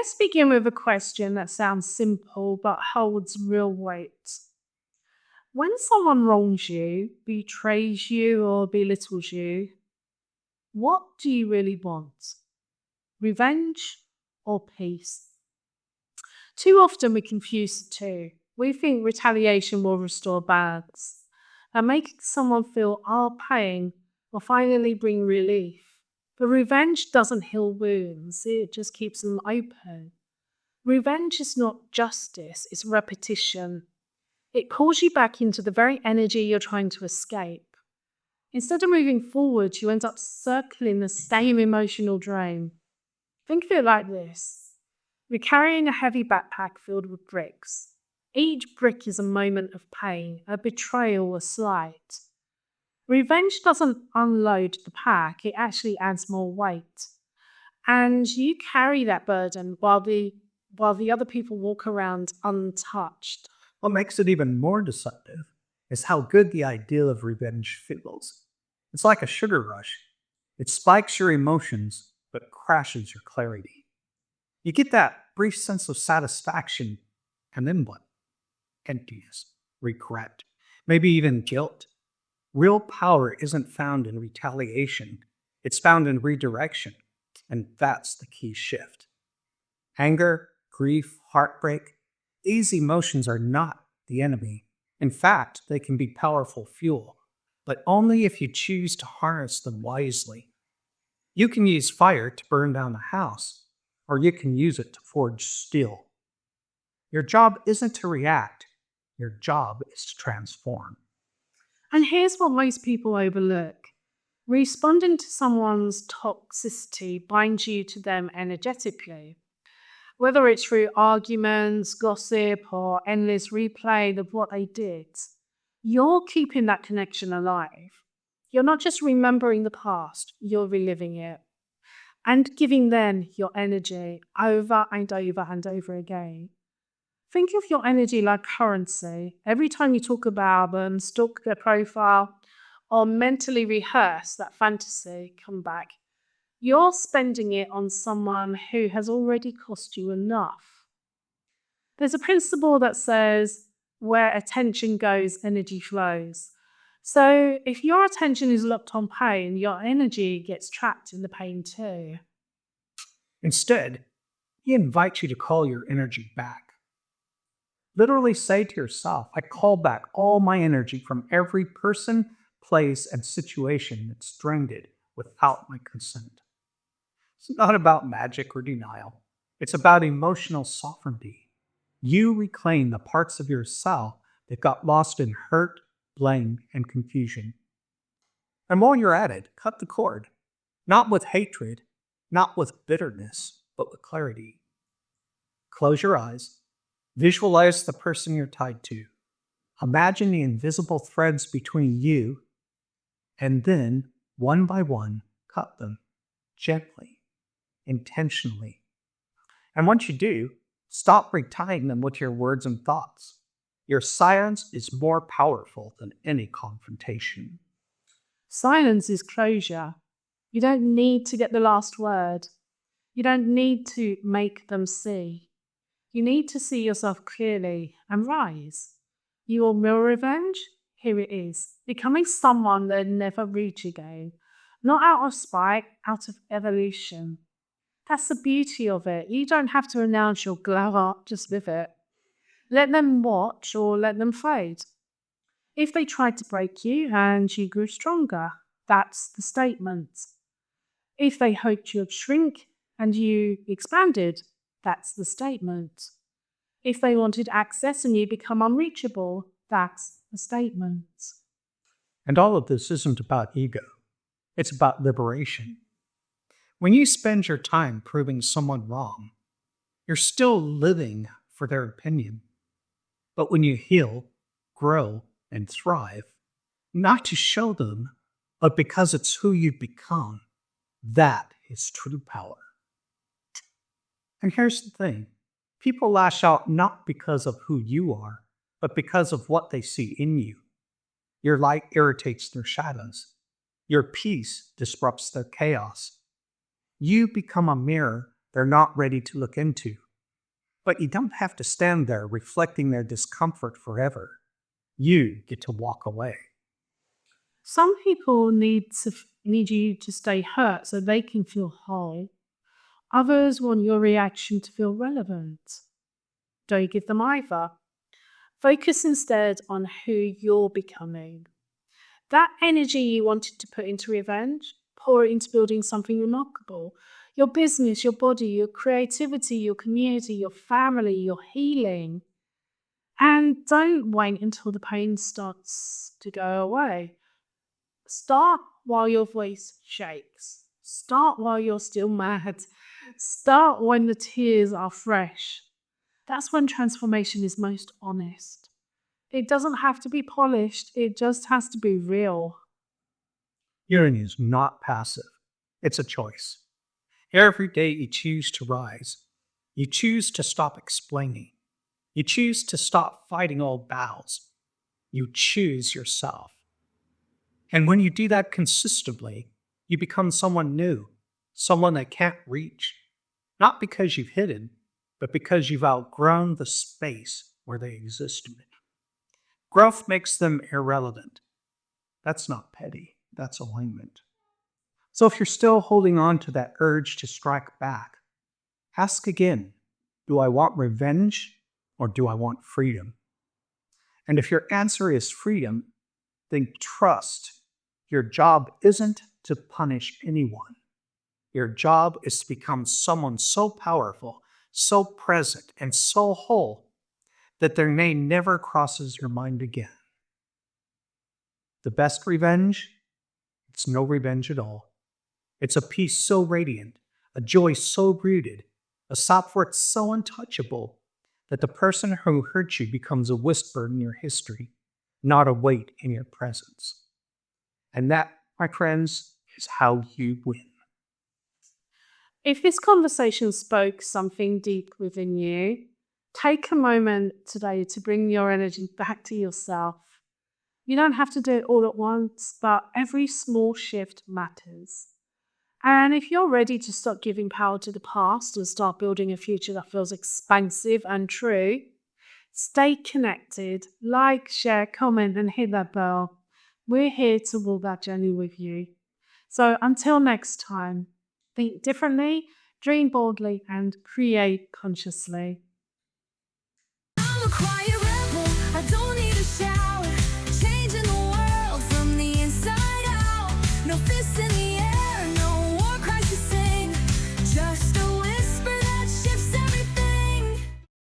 Let's begin with a question that sounds simple but holds real weight. When someone wrongs you, betrays you, or belittles you, what do you really want? Revenge or peace? Too often we confuse the two. We think retaliation will restore balance, and making someone feel our pain will finally bring relief. But revenge doesn't heal wounds, it just keeps them open. Revenge is not justice, it's repetition. It pulls you back into the very energy you're trying to escape. Instead of moving forward, you end up circling the same emotional drain. Think of it like this. You're carrying a heavy backpack filled with bricks. Each brick is a moment of pain, a betrayal, a slight. Revenge doesn't unload the pack, it actually adds more weight. And you carry that burden while the other people walk around untouched. What makes it even more deceptive is how good the idea of revenge feels. It's like a sugar rush. It spikes your emotions, but crashes your clarity. You get that brief sense of satisfaction, and then what? Emptiness, regret, maybe even guilt. Real power isn't found in retaliation. It's found in redirection, and that's the key shift. Anger, grief, heartbreak, these emotions are not the enemy. In fact, they can be powerful fuel, but only if you choose to harness them wisely. You can use fire to burn down a house, or you can use it to forge steel. Your job isn't to react, your job is to transform. And here's what most people overlook. Responding to someone's toxicity binds you to them energetically. Whether it's through arguments, gossip, or endless replay of what they did, you're keeping that connection alive. You're not just remembering the past, you're reliving it. And giving them your energy over and over and over again. Think of your energy like currency. Every time you talk about them, stalk their profile, or mentally rehearse that fantasy come back, you're spending it on someone who has already cost you enough. There's a principle that says, where attention goes, energy flows. So if your attention is locked on pain, your energy gets trapped in the pain too. Instead, he invites you to call your energy back. Literally say to yourself, I call back all my energy from every person, place, and situation that's drained it without my consent. It's not about magic or denial. It's about emotional sovereignty. You reclaim the parts of yourself that got lost in hurt, blame, and confusion. And while you're at it, cut the cord. Not with hatred, not with bitterness, but with clarity. Close your eyes. Visualize the person you're tied to. Imagine the invisible threads between you, and then, one by one, cut them gently, intentionally. And once you do, stop retying them with your words and thoughts. Your silence is more powerful than any confrontation. Silence is closure. You don't need to get the last word. You don't need to make them see. You need to see yourself clearly and rise. You will mirror revenge? Here it is. Becoming someone that never reach again. Not out of spite, out of evolution. That's the beauty of it. You don't have to announce your glow up, just live it. Let them watch or let them fade. If they tried to break you and you grew stronger, that's the statement. If they hoped you'd shrink and you expanded, that's the statement. If they wanted access and you become unreachable, that's the statement. And all of this isn't about ego. It's about liberation. When you spend your time proving someone wrong, you're still living for their opinion. But when you heal, grow, and thrive, not to show them, but because it's who you've become, that is true power. And here's the thing. People lash out not because of who you are, but because of what they see in you. Your light irritates their shadows. Your peace disrupts their chaos. You become a mirror they're not ready to look into. But you don't have to stand there reflecting their discomfort forever. You get to walk away. Some people need you to stay hurt so they can feel whole. Others want your reaction to feel relevant. Don't give them either. Focus instead on who you're becoming. That energy you wanted to put into revenge, pour it into building something remarkable. Your business, your body, your creativity, your community, your family, your healing. And don't wait until the pain starts to go away. Start while your voice shakes. Start while you're still mad. Start when the tears are fresh. That's when transformation is most honest. It doesn't have to be polished, it just has to be real. Healing is not passive, it's a choice. Every day you choose to rise. You choose to stop explaining. You choose to stop fighting old battles. You choose yourself. And when you do that consistently, you become someone new, someone they can't reach. Not because you've hidden, but because you've outgrown the space where they existed. Growth makes them irrelevant. That's not petty, that's alignment. So if you're still holding on to that urge to strike back, ask again, do I want revenge or do I want freedom? And if your answer is freedom, then trust your job isn't to punish anyone. Your job is to become someone so powerful, so present, and so whole that their name never crosses your mind again. The best revenge? It's no revenge at all. It's a peace so radiant, a joy so rooted, a self-worth so untouchable that the person who hurt you becomes a whisper in your history, not a weight in your presence. And that, my friends, is how you win. If this conversation spoke something deep within you, take a moment today to bring your energy back to yourself. You don't have to do it all at once, but every small shift matters. And if you're ready to stop giving power to the past and start building a future that feels expansive and true, stay connected, like, share, comment, and hit that bell. We're here to walk that journey with you. So until next time, think differently, dream boldly, and create consciously. I'm a quiet rebel, I don't need a shower. Changing the world from the inside out. No fists in the